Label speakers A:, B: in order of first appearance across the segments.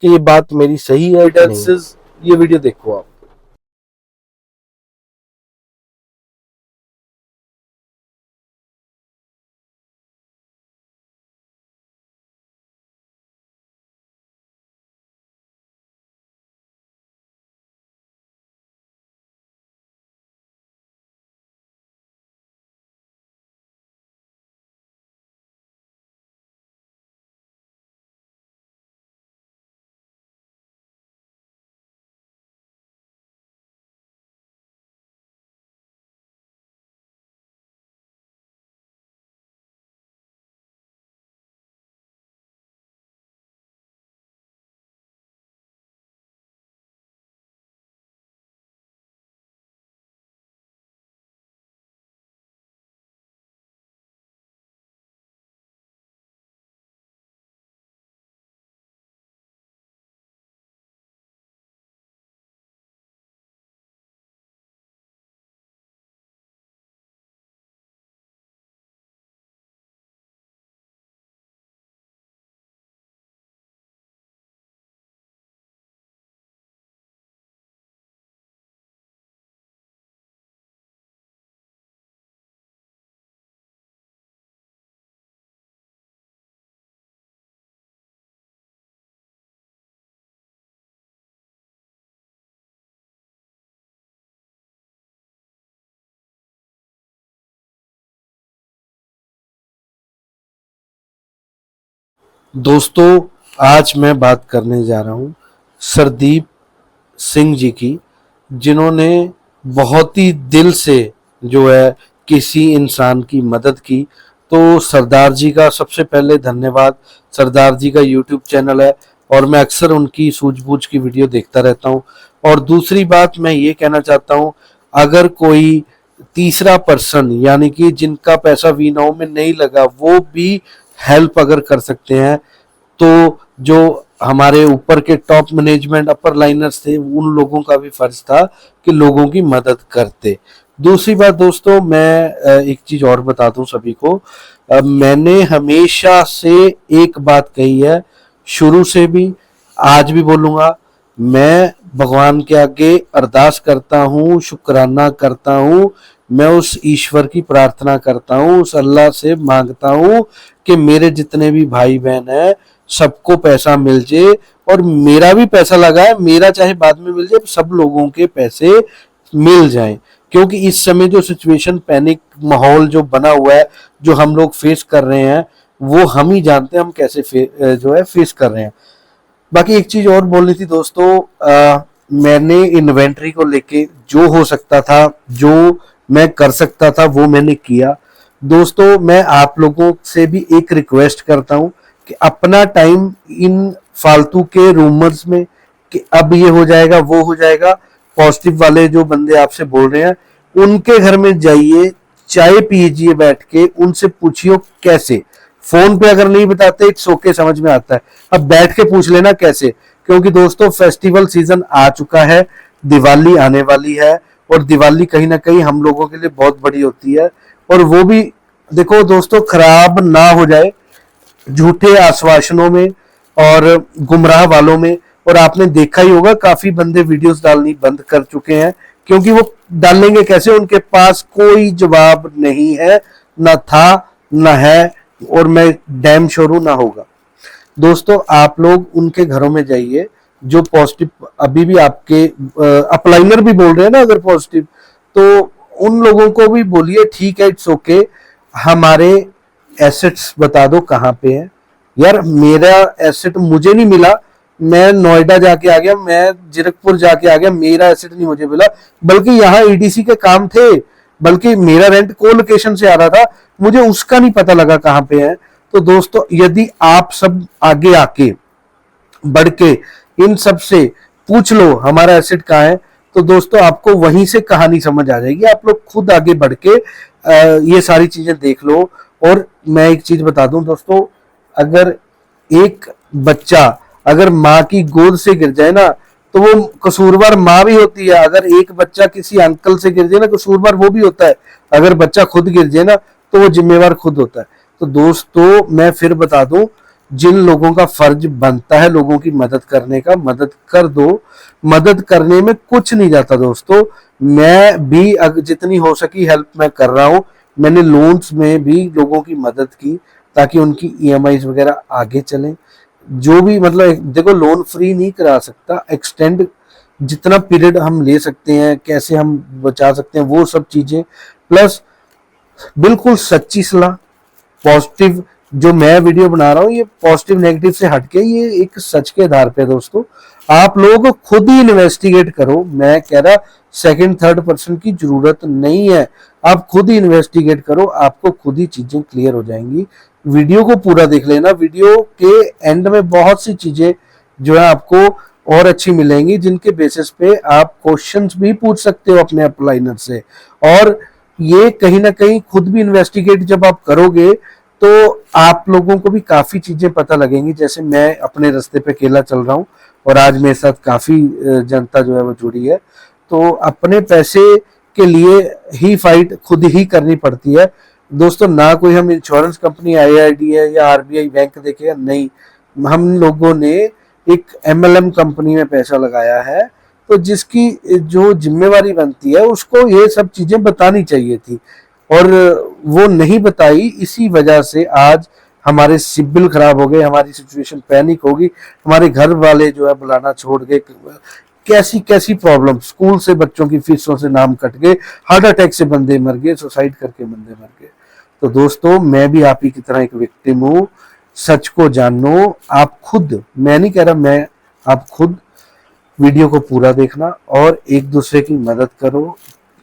A: कि ये बात मेरी सही है कि नहीं। ये वीडियो देखो आप। दोस्तों, आज मैं बात करने जा रहा हूँ सरदीप सिंह जी की, जिन्होंने बहुत ही दिल से जो है किसी इंसान की मदद की। तो सरदार जी का सबसे पहले धन्यवाद। सरदार जी का यूट्यूब चैनल है और मैं अक्सर उनकी सूझबूझ की वीडियो देखता रहता हूँ। और दूसरी बात मैं ये कहना चाहता हूँ, अगर कोई तीसरा पर्सन यानी कि जिनका पैसा वी नाउ में नहीं लगा वो भी हेल्प अगर कर सकते हैं, तो जो हमारे ऊपर के टॉप मैनेजमेंट अपर लाइनर्स थे उन लोगों का भी फर्ज था कि लोगों की मदद करते। दूसरी बात दोस्तों, मैं एक चीज और बता दूं सभी को। मैंने हमेशा से एक बात कही है, शुरू से भी, आज भी बोलूंगा। मैं भगवान के आगे अरदास करता हूँ, शुक्राना करता हूँ। मैं उस ईश्वर की प्रार्थना करता हूँ, उस अल्लाह से मांगता हूँ कि मेरे जितने भी भाई बहन हैं सबको पैसा मिल जाए। और मेरा भी पैसा लगा है, मेरा चाहे बाद में मिल जाए, सब लोगों के पैसे मिल जाएं। क्योंकि इस समय जो सिचुएशन, पैनिक माहौल जो बना हुआ है, जो हम लोग फेस कर रहे हैं, वो हम ही जानते हैं हम कैसे जो है फेस कर रहे हैं। बाकी एक चीज और बोलनी थी दोस्तों, मैंने इन्वेंट्री को लेके जो हो सकता था, जो मैं कर सकता था, वो मैंने किया। दोस्तों, मैं आप लोगों से भी एक रिक्वेस्ट करता हूं कि अपना टाइम इन फालतू के रूमर्स में कि अब ये हो जाएगा वो हो जाएगा, पॉजिटिव वाले जो बंदे आपसे बोल रहे हैं उनके घर में जाइए, चाय पीजिए बैठ के, उनसे पूछिए कैसे। फोन पे अगर नहीं बताते इट्स ओके, समझ में आता है, अब बैठ के पूछ लेना कैसे। क्योंकि दोस्तों फेस्टिवल सीजन आ चुका है, दिवाली आने वाली है, और दिवाली कहीं ना कहीं हम लोगों के लिए बहुत बड़ी होती है। और वो भी देखो दोस्तों, खराब ना हो जाए झूठे आश्वासनों में और गुमराह वालों में। और आपने देखा ही होगा काफी बंदे वीडियोस डालनी बंद कर चुके हैं, क्योंकि वो डालेंगे कैसे, उनके पास कोई जवाब नहीं है, ना था ना है, और मैं डैम श्योर हूं ना होगा। दोस्तों, आप लोग उनके घरों में जाइए जो पॉजिटिव अभी भी आपके अपलाइनर भी बोल रहे हैं ना, अगर पॉजिटिव, तो उन लोगों को भी बोलिए ठीक है, इट्स ओके, हमारे एसेट्स बता दो कहाँ पे है। यार मेरा एसेट मुझे नहीं मिला, मैं नोएडा जाके आ गया, मैं जीरकपुर जाके आ गया, मेरा एसेट नहीं मुझे मिला, बल्कि यहाँ ईडीसी के काम थे, बल्कि मेरा रेंट को लोकेशन से आ रहा था, मुझे उसका नहीं पता लगा कहाँ पे है। तो दोस्तों, यदि आप सब आगे आके बढ़ के इन सब से पूछ लो हमारा एसेट कहाँ है, तो दोस्तों आपको वहीं से कहानी समझ आ जाएगी। आप लोग खुद आगे बढ़ के ये सारी चीजें देख लो। और मैं एक चीज बता दूं दोस्तों, अगर एक बच्चा अगर माँ की गोद से गिर जाए ना, तो वो कसूरवार माँ भी होती है। अगर एक बच्चा किसी अंकल से गिर जाए ना, कसूरवार वो भी होता है। अगर बच्चा खुद गिर जाए ना, तो वो जिम्मेवार खुद होता है। तो दोस्तों मैं फिर बता दूं, जिन लोगों का फर्ज बनता है लोगों की मदद करने का, मदद कर दो। मदद करने में कुछ नहीं जाता दोस्तों। मैं भी जितनी हो सकी हेल्प मैं कर रहा हूँ। मैंने लोन्स में भी लोगों की मदद की ताकि उनकी ईएमआईज वगैरह आगे चलें। जो भी मतलब देखो, लोन फ्री नहीं करा सकता, एक्सटेंड जितना पीरियड हम ले सकते हैं, कैसे हम बचा सकते हैं, वो सब चीजें, प्लस बिल्कुल सच्ची सलाह, पॉजिटिव। जो मैं वीडियो बना रहा हूँ ये पॉजिटिव नेगेटिव से हटके ये एक सच के आधार पे दोस्तों। आप लोग खुद ही इन्वेस्टिगेट करो। मैं कह रहा सेकंड थर्ड पर्सन की जरूरत नहीं है। आप खुद ही इन्वेस्टिगेट करो, आपको खुद ही चीजें क्लियर हो जाएंगी। वीडियो को पूरा देख लेना। वीडियो के एंड में बहुत सी चीजें जो है आपको और अच्छी मिलेंगी, जिनके बेसिस पे आप क्वेश्चंस भी पूछ सकते हो अपने अपलाइनर से। और ये कहीं ना कहीं खुद भी इन्वेस्टिगेट जब आप करोगे तो आप लोगों को भी काफी चीजें पता लगेंगी। जैसे मैं अपने रास्ते पे अकेला चल रहा हूँ और आज मेरे साथ काफी जनता जो है वो जुड़ी है। तो अपने पैसे के लिए ही फाइट खुद ही करनी पड़ती है दोस्तों। ना कोई हम इंश्योरेंस कंपनी आईआईडी है या आरबीआई बैंक देखेगा, नहीं। हम लोगों ने एक एमएलएम कंपनी में पैसा लगाया है, तो जिसकी जो जिम्मेवारी बनती है उसको ये सब चीजें बतानी चाहिए थी, और वो नहीं बताई। इसी वजह से आज हमारे सिबिल खराब हो गए, हमारी सिचुएशन पैनिक होगी, हमारे घर वाले जो है बुलाना छोड़ गए। कैसी कैसी प्रॉब्लम, स्कूल से बच्चों की फीसों से नाम कट गए, हार्ट अटैक से बंदे मर गए, सुसाइड करके बंदे मर गए। तो दोस्तों मैं भी आप ही की तरह एक विक्टिम हूँ। सच को जानो आप खुद, मैं नहीं कह रहा मैं, आप खुद वीडियो को पूरा देखना और एक दूसरे की मदद करो,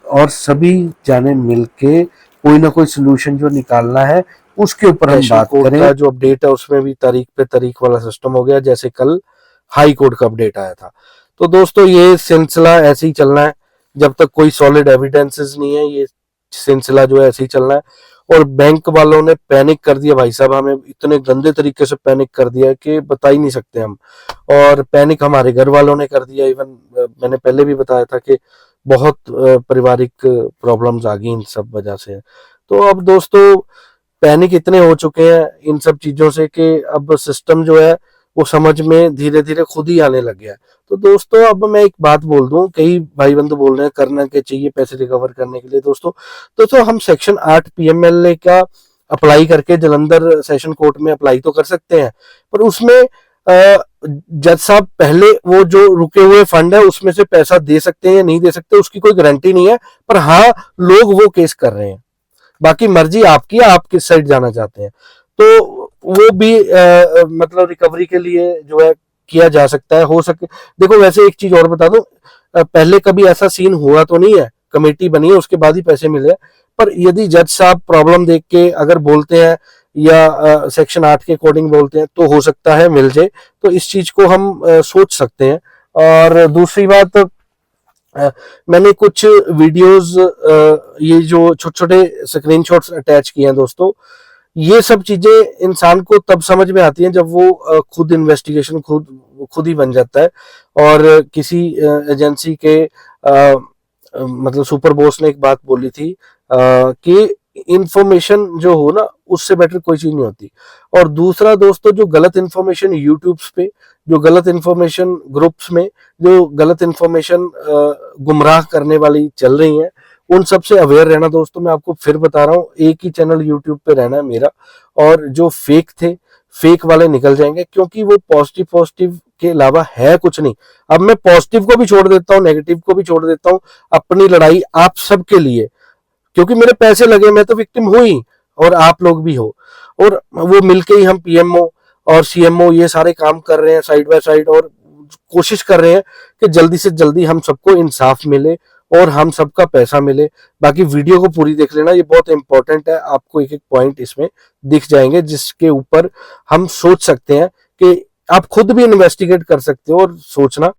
A: और सभी जाने मिलके कोई ना कोई सोल्यूशन जो निकालना है उसके ऊपर हम बात करें। का जो अपडेट है उसमें भी तारीख पे तारीख वाला सिस्टम हो गया, जैसे कल हाई कोर्ट का अपडेट आया था। तो दोस्तों ये सिलसिला ऐसे ही चलना है जब तक कोई सॉलिड एविडेंसेस नहीं है। ये सिलसिला जो है ऐसे ही चलना है। और बैंक वालों ने पैनिक कर दिया भाई साहब, हमें इतने गंदे तरीके से पैनिक कर दिया है कि बता ही नहीं सकते हम। और पैनिक हमारे घर वालों ने कर दिया। इवन मैंने पहले भी बताया था कि बहुत पारिवारिक प्रॉब्लम्स आ गई इन सब वजह से। तो अब दोस्तों पैनिक इतने हो चुके हैं इन सब चीजों से कि अब सिस्टम जो है वो समझ में धीरे धीरे खुद ही आने लग गया है। तो दोस्तों अब मैं एक बात बोल दूं, कई भाई बंधु बोल रहे हैं करना क्या चाहिए पैसे रिकवर करने के लिए। दोस्तों हम सेक्शन 8 पीएमएलए का अप्लाई करके जलंधर सेशन कोर्ट में अप्लाई तो कर सकते हैं, पर उसमें जज साहब पहले वो जो रुके हुए फंड है उसमें से पैसा दे सकते हैं या नहीं दे सकते उसकी कोई गारंटी नहीं है। पर हाँ, लोग वो केस कर रहे हैं। बाकी मर्जी आपकी है, आप किस साइड जाना चाहते हैं। तो वो भी मतलब रिकवरी के लिए जो है किया जा सकता है, हो सके। देखो वैसे एक चीज और बता दूं, पहले कभी ऐसा सीन हुआ तो नहीं है, कमेटी बनी है उसके बाद ही पैसे मिले। पर यदि जज साहब प्रॉब्लम देख के अगर बोलते हैं या सेक्शन 8 के अकॉर्डिंग बोलते हैं तो हो सकता है मिल जाए। तो इस चीज को हम सोच सकते हैं। और दूसरी बात, मैंने कुछ वीडियोस ये जो छोटे छोटे स्क्रीनशॉट्स अटैच किए हैं दोस्तों, ये सब चीजें इंसान को तब समझ में आती हैं जब वो खुद इन्वेस्टिगेशन खुद ही बन जाता है। और किसी एजेंसी के मतलब सुपर बॉस ने एक बात बोली थी कि इंफॉर्मेशन जो हो ना उससे बेटर कोई चीज नहीं होती। और दूसरा दोस्तों, जो गलत इंफॉर्मेशन यूट्यूब पे, जो गलत इंफॉर्मेशन ग्रुप्स में, जो गलत इंफॉर्मेशन गुमराह करने वाली चल रही है, उन सब से अवेयर रहना दोस्तों। मैं आपको फिर बता रहा हूँ, एक ही चैनल यूट्यूब पे रहना है मेरा, और जो फेक थे फेक वाले निकल जाएंगे, क्योंकि वो पॉजिटिव पॉजिटिव के अलावा है कुछ नहीं। अब मैं पॉजिटिव को भी छोड़ देता हूँ, नेगेटिव को भी छोड़ देता हूँ, अपनी लड़ाई आप सबके लिए, क्योंकि मेरे पैसे लगे, मैं तो विक्टिम हुई और आप लोग भी हो। और वो मिलके ही हम पीएमओ और सीएमओ ये सारे काम कर रहे हैं साइड बाय साइड, और कोशिश कर रहे हैं कि जल्दी से जल्दी हम सबको इंसाफ मिले और हम सबका पैसा मिले। बाकी वीडियो को पूरी देख लेना, ये बहुत इंपॉर्टेंट है। आपको एक एक पॉइंट इसमें दिख जाएंगे जिसके ऊपर हम सोच सकते हैं कि आप खुद भी इन्वेस्टिगेट कर सकते हो और सोचना